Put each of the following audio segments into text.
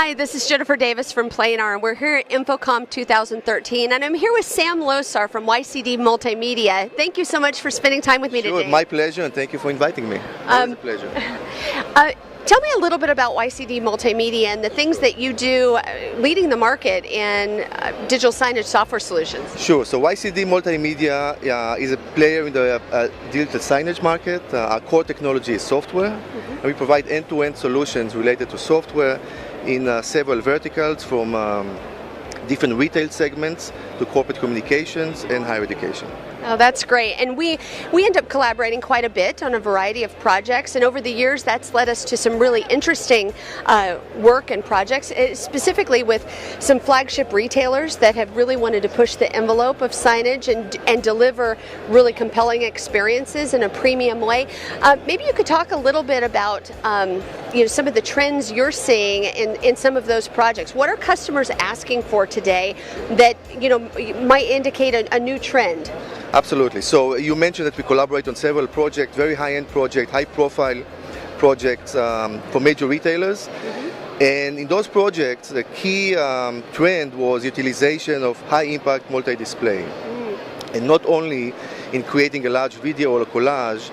Hi, this is Jennifer Davis from Painéis, and we're here at InfoComm 2013, and I'm here with Sam Losar from YCD Multimedia. Thank you so much for spending time with me today. My pleasure, and thank you for inviting me. It's a pleasure. Tell me a little bit about YCD Multimedia and the things that you do leading the market in digital signage software solutions. Sure. So YCD Multimedia is a player in the digital signage market. Our core technology is software, and we provide end-to-end solutions related to software in several verticals, from different retail segments to corporate communications and higher education. Oh, that's great. And we end up collaborating quite a bit on a variety of projects, and over the years that's led us to some really interesting work and projects, specifically with some flagship retailers that have really wanted to push the envelope of signage and deliver really compelling experiences in a premium way. Maybe you could talk a little bit about some of the trends you're seeing in some of those projects. What are customers asking for today that might indicate a new trend? Absolutely. So you mentioned that we collaborate on several projects, very high-end projects, high-profile projects for major retailers. And in those projects, the key trend was utilization of high-impact multi-display. And not only in creating a large video or a collage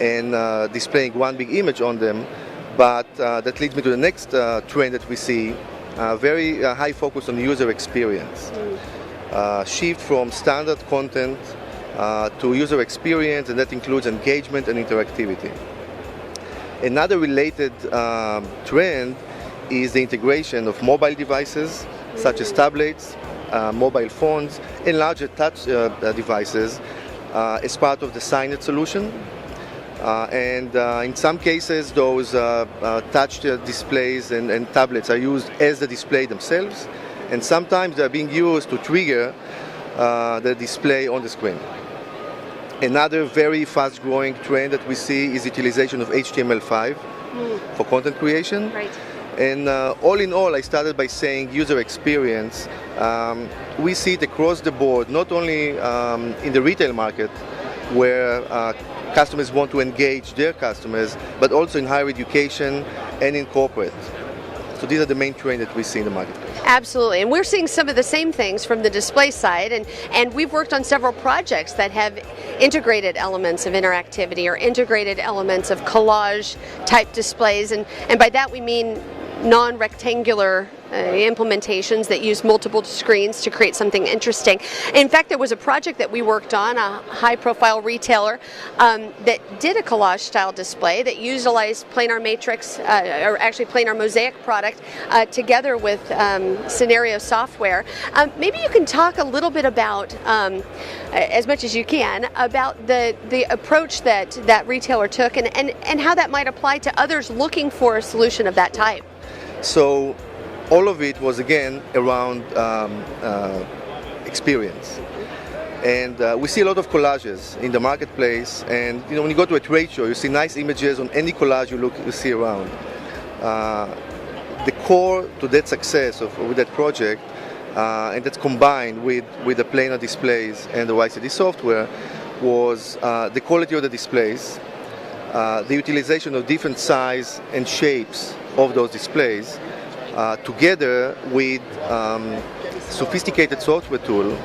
and displaying one big image on them, but that leads me to the next trend that we see, very high focus on user experience. Shift from standard content to user experience, and that includes engagement and interactivity. Another related trend is the integration of mobile devices such as tablets, mobile phones, and larger touch devices as part of the signage solution. And in some cases, those touch displays and tablets are used as the display themselves, and sometimes they're being used to trigger the display on the screen. Another very fast-growing trend that we see is utilization of HTML5 for content creation. Right. And all in all, I started by saying user experience. We see it across the board, not only in the retail market, where customers want to engage their customers, but also in higher education and in corporate. So these are the main trends that we see in the marketplace. Absolutely, and we're seeing some of the same things from the display side, and we've worked on several projects that have integrated elements of interactivity or integrated elements of collage type displays, and by that we mean non-rectangular implementations that use multiple screens to create something interesting. In fact, there was a project that we worked on, a high-profile retailer that did a collage-style display that utilized planar matrix, or actually planar mosaic product, together with scenario software. Maybe you can talk a little bit about, as much as you can, about the approach that that retailer took and how that might apply to others looking for a solution of that type. So all of it was, again, around experience. And we see a lot of collages in the marketplace, and when you go to a trade show, you see nice images on any collage you see around. The core to that success with that project, and that's combined with the planar displays and the YCD software, was the quality of the displays, the utilization of different size and shapes of those displays, together with sophisticated software tool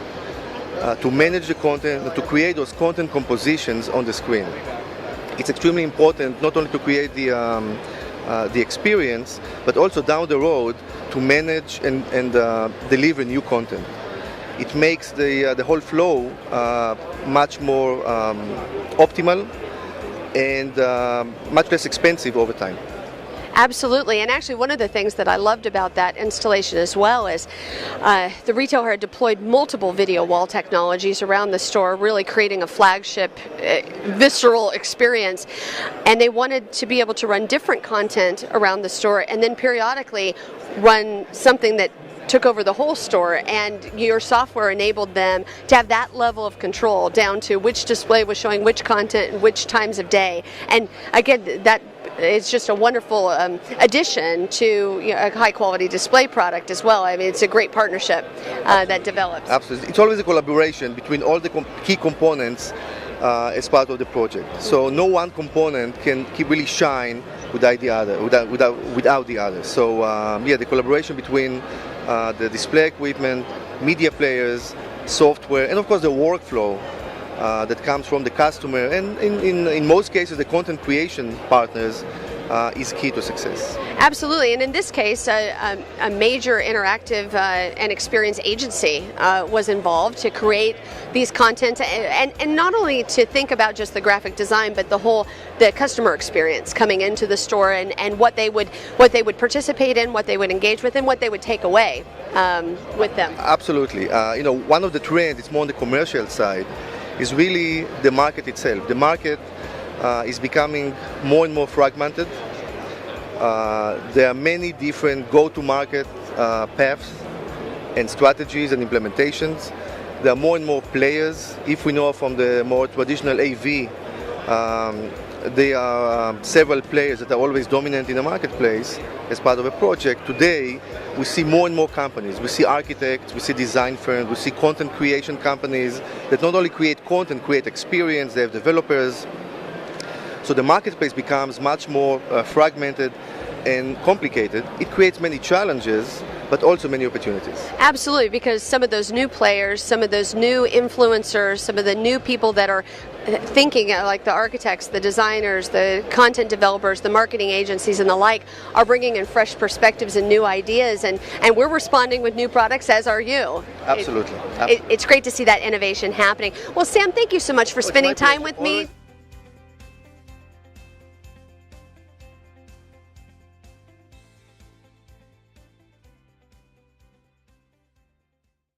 to manage the content, to create those content compositions on the screen. It's extremely important not only to create the experience, but also down the road to manage and deliver new content. It makes the whole flow much more optimal and much less expensive over time. Absolutely, and actually one of the things that I loved about that installation as well is the retailer had deployed multiple video wall technologies around the store, really creating a flagship, visceral experience, and they wanted to be able to run different content around the store and then periodically run something that took over the whole store, and your software enabled them to have that level of control down to which display was showing which content and which times of day. And again, that it's just a wonderful addition to a high-quality display product as well. I mean, it's a great partnership that develops. Absolutely. It's always a collaboration between all the key components as part of the project. So no one component can really shine without the other. So yeah, the collaboration between the display equipment, media players, software, and of course the workflow that comes from the customer, and in most cases the content creation partners, is key to success. Absolutely, and in this case, a major interactive and experience agency was involved to create these content, and not only to think about just the graphic design, but the customer experience coming into the store, and what they would participate in, what they would engage with, and what they would take away with them. Absolutely. One of the trends, it's more on the commercial side, is really the market itself. The market is becoming more and more fragmented. There are many different go-to-market paths and strategies and implementations. There are more and more players. If we know from the more traditional AV, there are several players that are always dominant in the marketplace as part of a project. Today, we see more and more companies. We see architects, we see design firms, we see content creation companies that not only create content, create experience, they have developers. So the marketplace becomes much more fragmented and complicated. It creates many challenges, but also many opportunities. Absolutely, because some of those new players, some of those new influencers, some of the new people that are thinking, like the architects, the designers, the content developers, the marketing agencies and the like, are bringing in fresh perspectives and new ideas, and we're responding with new products, as are you. Absolutely. It's great to see that innovation happening. Well, Sam, thank you so much for spending time with me.